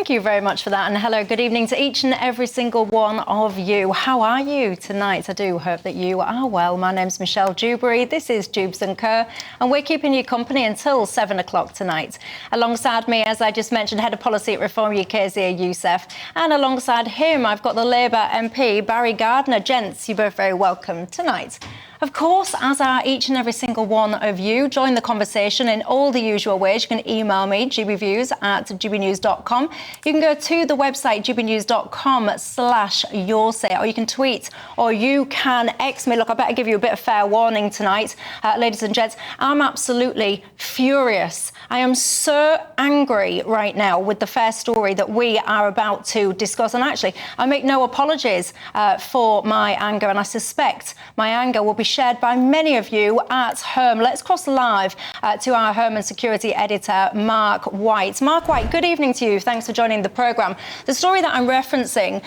Thank you very much for that, and hello, good evening to each and every single one of you. How are you tonight? I do hope that you are well. My name's Michelle Dewberry, this is Dubes & Kerr, and we're keeping you company until 7 o'clock tonight. Alongside me, as I just mentioned, Head of Policy at Reform UK, Zia Youssef, and alongside him, I've got the Labour MP, Barry Gardner. Gents, you're both very welcome tonight. Of course, as are each and every single one of you, join the conversation in all the usual ways. You can email me, gbviews@gbnews.com. You can go to the website, gbnews.com/yoursay, or you can tweet, or you can X me. Look, I better give you a bit of fair warning tonight, ladies and gents. I'm absolutely furious. I am so angry right now with the fair story that we are about to discuss. And actually, I make no apologies for my anger, and I suspect my anger will be shared by many of you at home. Let's cross live to our Home and Security Editor, Mark White. Mark White, good evening to you. Thanks for joining the programme. The story that I'm referencing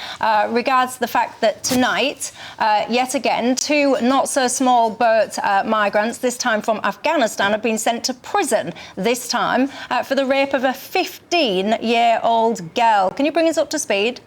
regards the fact that tonight, yet again, two not-so-small boat migrants, this time from Afghanistan, have been sent to prison, this time for the rape of a 15-year-old girl. Can you bring us up to speed?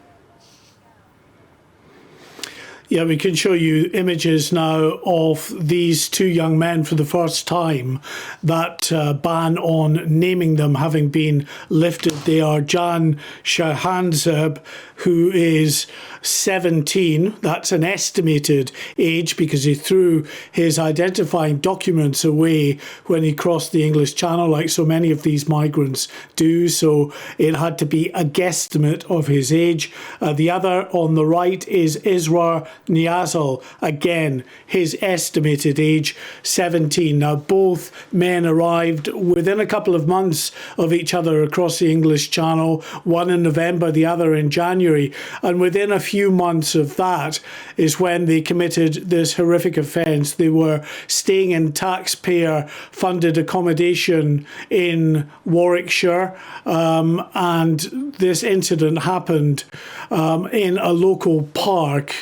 Yeah, we can show you images now of these two young men for the first time. That ban on naming them having been lifted. They are Jan Shahanzeb, who is 17. That's an estimated age because he threw his identifying documents away when he crossed the English Channel, like so many of these migrants do. So it had to be a guesstimate of his age. The other on the right is Israr Niazal. Again, his estimated age, 17. Now, both men arrived within a couple of months of each other across the English Channel, one in November, the other in January. And within a few months of that is when they committed this horrific offence. They were staying in taxpayer-funded accommodation in Warwickshire, and this incident happened in a local park,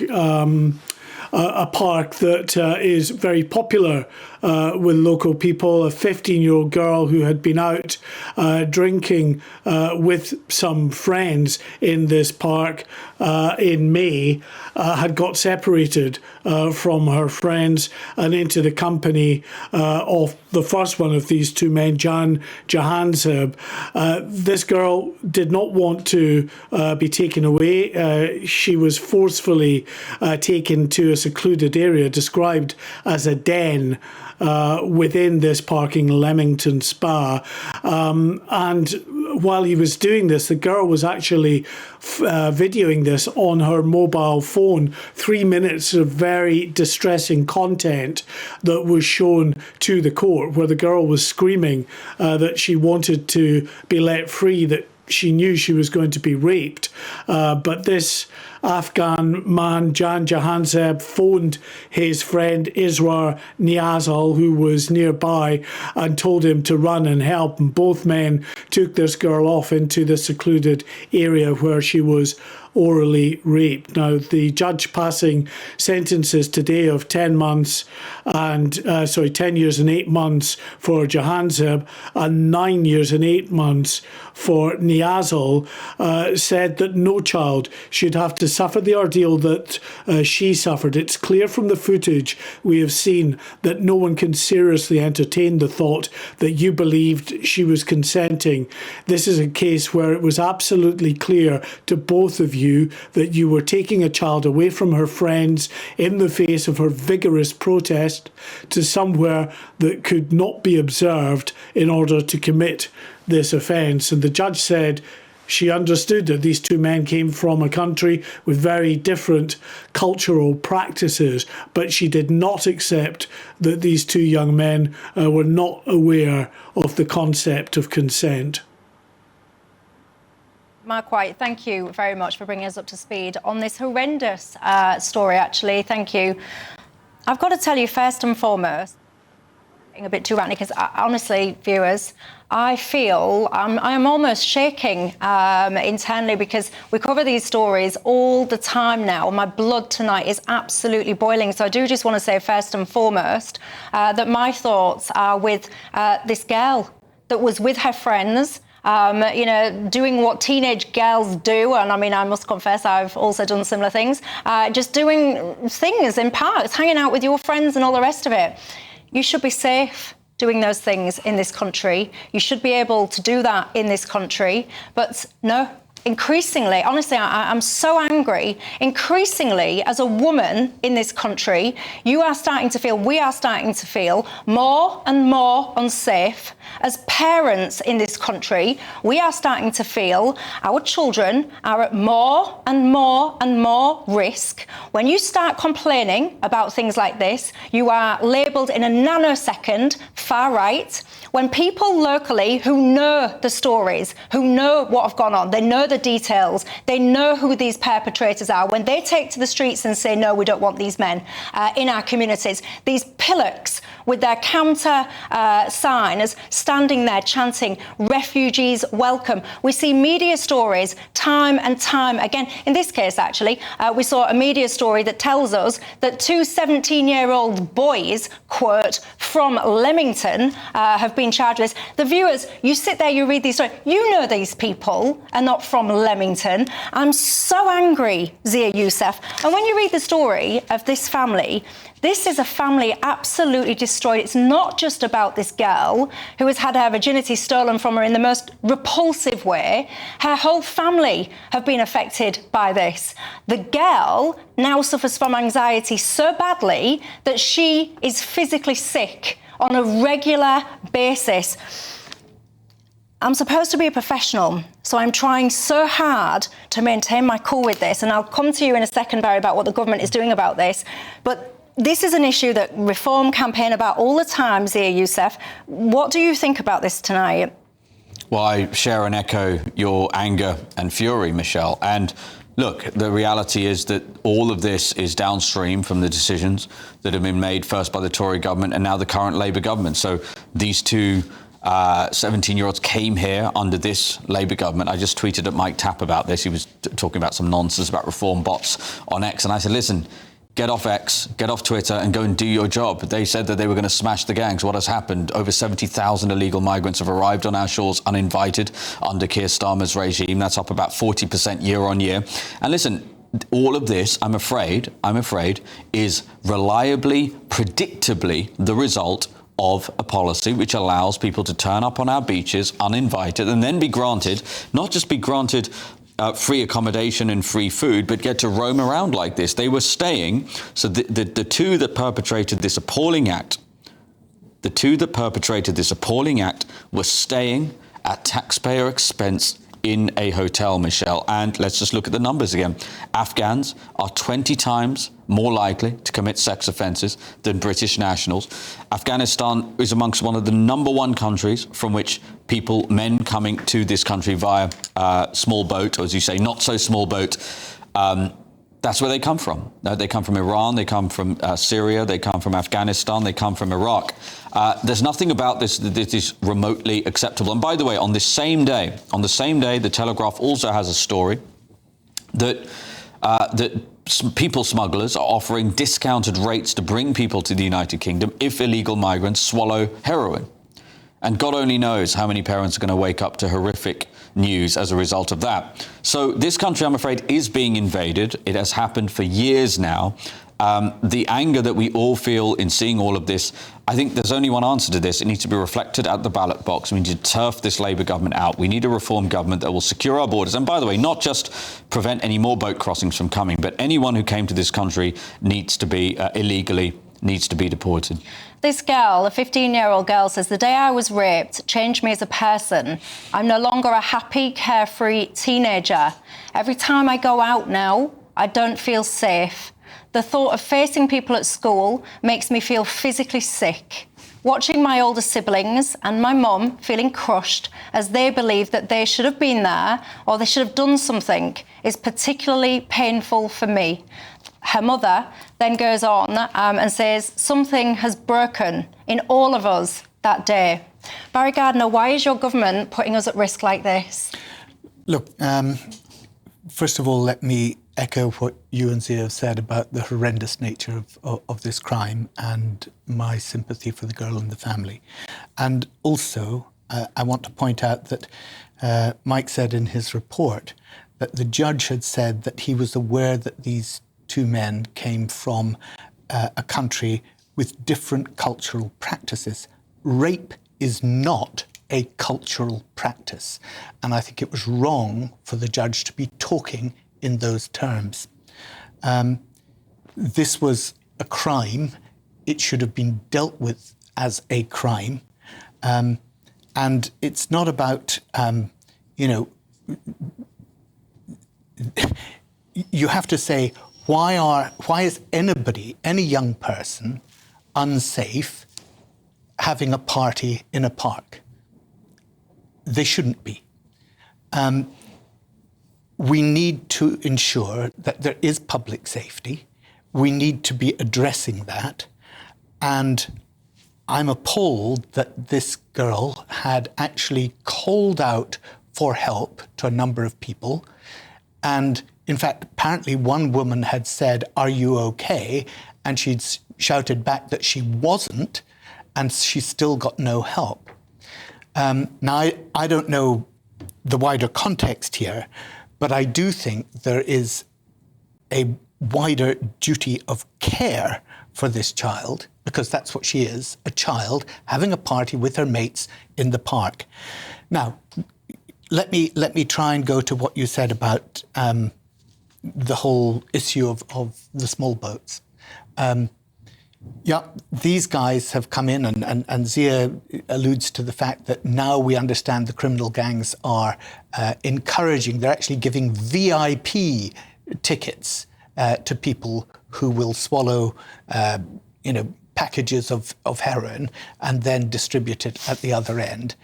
a park that is very popular with local people. A 15-year-old girl who had been out drinking with some friends in this park in May had got separated from her friends and into the company of the first one of these two men, Jan Jahanzeb. This girl did not want to be taken away. She was forcefully taken to a secluded area described as a den within this parking Leamington spa. And while he was doing this, the girl was actually videoing this on her mobile phone. 3 minutes of very distressing content that was shown to the court, where the girl was screaming that she wanted to be let free, that she knew she was going to be raped. But this Afghan man, Jan Jahanzeb, phoned his friend Israr Niazal, who was nearby, and told him to run and help. And both men took this girl off into the secluded area where she was orally raped. Now, the judge passing sentences today of 10 months and 10 years and 8 months for Jahanzeb and 9 years and 8 months for Niazal said that no child should have to suffer the ordeal that she suffered. It's clear from the footage we have seen that no one can seriously entertain the thought that you believed she was consenting. This is a case where it was absolutely clear to both of you that you were taking a child away from her friends in the face of her vigorous protest to somewhere that could not be observed in order to commit this offence. And the judge said she understood that these two men came from a country with very different cultural practices, but she did not accept that these two young men were not aware of the concept of consent. Mark White, thank you very much for bringing us up to speed on this horrendous story, actually. Thank you. I've got to tell you, first and foremost, a bit too ranty, because honestly, viewers, I feel I am almost shaking internally, because we cover these stories all the time now. My blood tonight is absolutely boiling. So I do just want to say, first and foremost, that my thoughts are with this girl that was with her friends you know, doing what teenage girls do. And I mean, I must confess, I've also done similar things. Just doing things in parks, hanging out with your friends and all the rest of it. You should be safe doing those things in this country. You should be able to do that in this country. But no. Increasingly, honestly, I'm so angry. Increasingly, as a woman in this country, we are starting to feel more and more unsafe. As parents in this country, we are starting to feel our children are at more and more and more risk. When you start complaining about things like this, you are labelled in a nanosecond far right. When people locally who know the stories, who know what have gone on, they know the details, they know who these perpetrators are, when they take to the streets and say, no, we don't want these men in our communities, these pillocks with their counter signs standing there chanting, refugees welcome. We see media stories time and time again. In this case, actually, we saw a media story that tells us that two 17-year-old boys, quote, from Leamington have been charged with this. The viewers, you sit there, you read these stories, you know these people are not from Leamington. I'm so angry, Zia Youssef. And when you read the story of this family, this is a family absolutely destroyed. It's not just about this girl who has had her virginity stolen from her in the most repulsive way. Her whole family have been affected by this. The girl now suffers from anxiety so badly that she is physically sick on a regular basis. I'm supposed to be a professional, so I'm trying so hard to maintain my cool with this, and I'll come to you in a second, Barry, about what the government is doing about this. But this is an issue that Reform campaign about all the time, Zia Youssef. What do you think about this tonight? Well, I share and echo your anger and fury, Michelle. And look, the reality is that all of this is downstream from the decisions that have been made first by the Tory government and now the current Labour government. So these two 17-year-olds came here under this Labour government. I just tweeted at Mike Tapp about this. He was talking about some nonsense about reform bots on X. And I said, listen, get off X, get off Twitter and go and do your job. They said that they were going to smash the gangs. What has happened? Over 70,000 illegal migrants have arrived on our shores uninvited under Keir Starmer's regime. That's up about 40% year on year. And listen, all of this, I'm afraid, is reliably, predictably the result of a policy which allows people to turn up on our beaches uninvited and then be granted, not just be granted free accommodation and free food, but get to roam around like this. They were staying, so the two that perpetrated this appalling act, were staying at taxpayer expense in a hotel, Michelle. And let's just look at the numbers again. Afghans are 20 times more likely to commit sex offences than British nationals. Afghanistan is amongst one of the number one countries from which men coming to this country via small boat, or as you say, not so small boat, that's where they come from. They come from Iran, they come from Syria, they come from Afghanistan, they come from Iraq. There's nothing about this that is remotely acceptable. And by the way, on the same day, the Telegraph also has a story that people smugglers are offering discounted rates to bring people to the United Kingdom if illegal migrants swallow heroin. And God only knows how many parents are going to wake up to horrific news as a result of that. So this country, I'm afraid, is being invaded. It has happened for years now. The anger that we all feel in seeing all of this, I think there's only one answer to this. It needs to be reflected at the ballot box. We need to turf this Labour government out. We need a reform government that will secure our borders. And by the way, not just prevent any more boat crossings from coming, but anyone who came to this country needs to be illegally deported. This girl, a 15-year-old girl, says, the day I was raped changed me as a person. I'm no longer a happy, carefree teenager. Every time I go out now, I don't feel safe. The thought of facing people at school makes me feel physically sick. Watching my older siblings and my mum feeling crushed as they believe that they should have been there or they should have done something is particularly painful for me. Her mother then goes on and says, something has broken in all of us that day. Barry Gardiner, why is your government putting us at risk like this? Look, first of all, let me echo what you and Zia have said about the horrendous nature of this crime and my sympathy for the girl and the family. And also, I want to point out that Mike said in his report that the judge had said that he was aware that these two men came from a country with different cultural practices. Rape is not a cultural practice, and I think it was wrong for the judge to be talking in those terms. This was a crime. It should have been dealt with as a crime. And it's not about, you have to say, why is anybody, any young person, unsafe having a party in a park? They shouldn't be. We need to ensure that there is public safety. We need to be addressing that. And I'm appalled that this girl had actually called out for help to a number of people. And in fact, apparently one woman had said, "Are you okay?" And she'd shouted back that she wasn't, and she still got no help. Now, I don't know the wider context here, but I do think there is a wider duty of care for this child, because that's what she is, a child having a party with her mates in the park. Now, let me try and go to what you said about the whole issue of the small boats. Yeah, these guys have come in, and Zia alludes to the fact that now we understand the criminal gangs are encouraging, they're actually giving VIP tickets to people who will swallow, packages of heroin and then distribute it at the other end.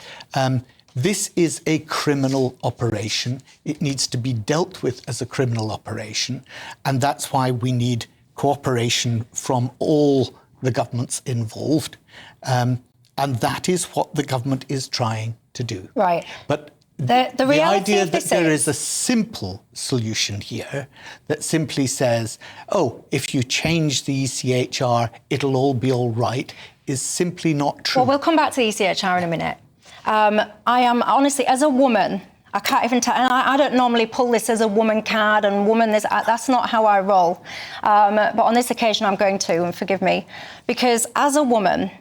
This is a criminal operation. It needs to be dealt with as a criminal operation, and that's why we need cooperation from all the governments involved. And that is what the government is trying to do. Right. But the idea that there is a simple solution here that simply says, oh, if you change the ECHR, it'll all be all right, is simply not true. Well, we'll come back to the ECHR in a minute. I am, honestly, as a woman, I can't even tell, and I don't normally pull this as a woman card and woman this, that's not how I roll. But on this occasion I'm going to, and forgive me, because as a woman,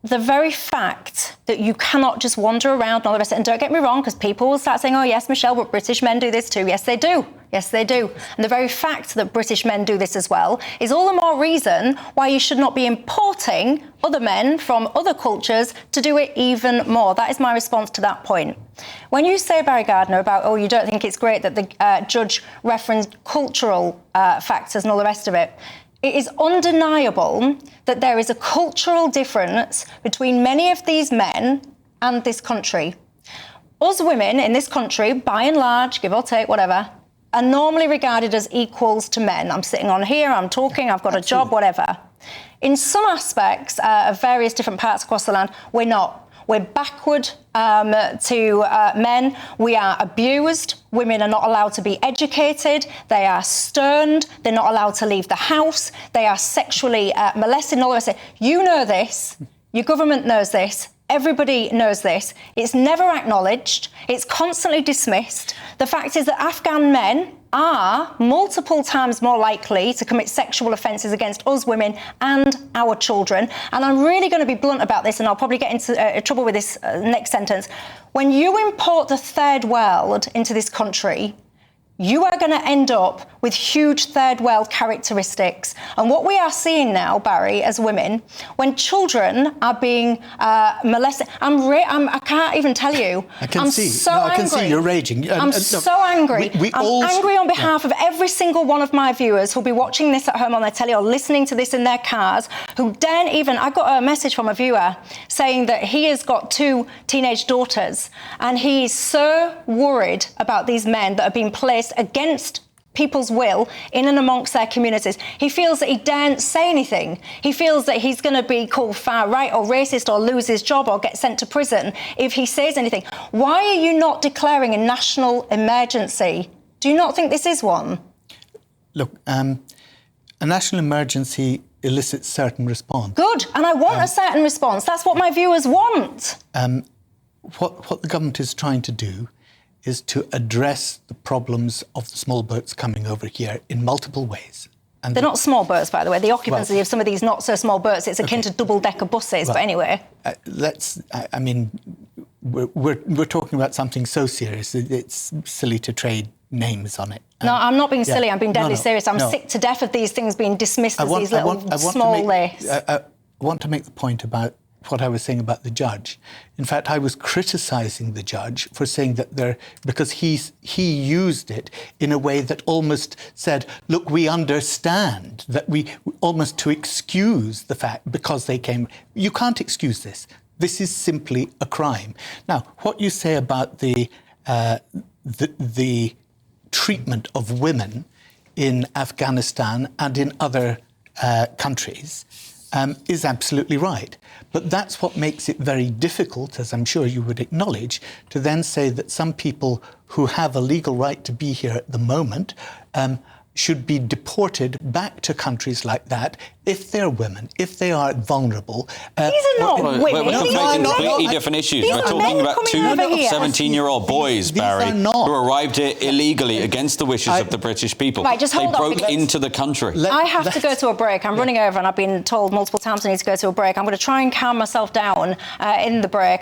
the very fact that you cannot just wander around and all the rest of it, and don't get me wrong, because people will start saying, oh yes, Michelle, but British men do this too. Yes, they do. Yes, they do. And the very fact that British men do this as well is all the more reason why you should not be importing other men from other cultures to do it even more. That is my response to that point. When you say, Barry Gardner, about, oh, you don't think it's great that the judge referenced cultural factors and all the rest of it, it is undeniable that there is a cultural difference between many of these men and this country. Us women in this country, by and large, give or take, whatever, are normally regarded as equals to men. I'm sitting on here, I'm talking, I've got a job, whatever. In some aspects of various different parts across the land, we're not. We're backward to men. We are abused. Women are not allowed to be educated. They are sterned. They're not allowed to leave the house. They are sexually molested and all the rest of it. You know this. Your government knows this. Everybody knows this. It's never acknowledged. It's constantly dismissed. The fact is that Afghan men are multiple times more likely to commit sexual offences against us women and our children. And I'm really going to be blunt about this, and I'll probably get into trouble with this next sentence. When you import the third world into this country, you are going to end up with huge third world characteristics. And what we are seeing now, Barry, as women, when children are being molested, I can't even tell you. I can see you're raging. I'm so angry. I'm angry on behalf of every single one of my viewers who'll be watching this at home on their telly or listening to this in their cars, who daren't even... I got a message from a viewer saying that he has got 2 teenage daughters, and he's so worried about these men that are being placed against people's will in and amongst their communities. He feels that he daren't say anything. He feels that he's going to be called far right or racist or lose his job or get sent to prison if he says anything. Why are you not declaring a national emergency? Do you not think this is one? Look, a national emergency elicits certain response. Good, and I want a certain response. That's what my viewers want. What the government is trying to do is to address the problems of the small boats coming over here in multiple ways. And They're not small boats, by the way. The occupancy of some of these not-so-small boats, it's akin to double-decker buses. But anyway... We're talking about something so serious, it's silly to trade names on it. No, I'm not being silly. I'm being deadly serious. I'm sick to death of these things being dismissed as these little small lists. I want to make the point about what I was saying about the judge. In fact, I was criticising the judge for saying that because he used it in a way that almost said, look, we understand, that we almost to excuse the fact because they came. You can't excuse this. This is simply a crime. Now, what you say about the treatment of women in Afghanistan and in other countries is absolutely right. But that's what makes it very difficult, as I'm sure you would acknowledge, to then say that some people who have a legal right to be here at the moment should be deported back to countries like that if they're women, if they are vulnerable. These are not women. We're conflating completely different issues. We're talking about two 17-year-old boys, Barry, who arrived here illegally against the wishes of the British people. Right, just hold on. They broke into the country. I have to go to a break. I'm running over and I've been told multiple times I need to go to a break. I'm going to try and calm myself down in the break.